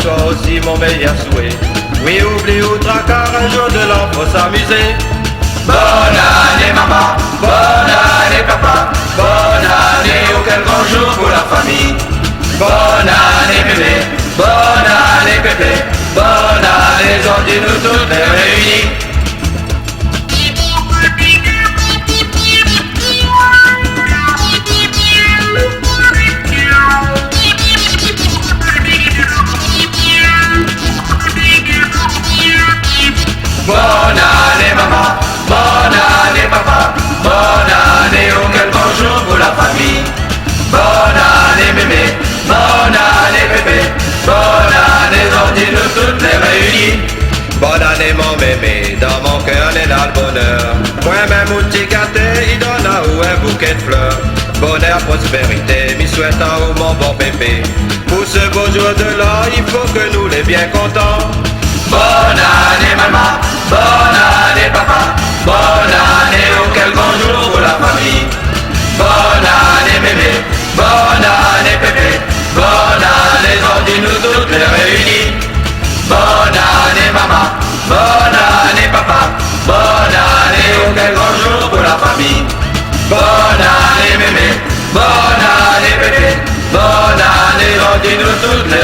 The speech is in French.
toi aussi mon meilleur souhait. Oui, oublie ou tracas, un jour de l'an faut s'amuser. Bonne année maman, bonne année papa, bonne année, oh quel grand jour pour la famille. Bonne année bébé, bonne année bébé, bonne année, dis-nous toutes les réunis. Bonne année maman, bonne année papa, bonne année, oh quel grand jour pour la famille. Bonne année bébé, bonne année bébé, bonne année, dis-nous toutes les réunis. Bonne année mon bébé, dans mon cœur est là le bonheur. Moi-même un petit gâté, il donne à où un bouquet de fleurs. Bonheur, prospérité, m'y souhaite à où mon bon bébé. Pour ce beau jour de l'an, il faut que nous les bien contents. Bonne année maman, bonne année papa, bonne année, oh quel grand jour pour la famille. Bonne année bébé, bonne année bébé, bonne année, dis-nous toutes les réunis. Bonne année maman, bonne année papa, bonne année, oh quel grand jour pour la famille. Bonne année bébé, bonne année bébé, bonne année, dis-nous toutes les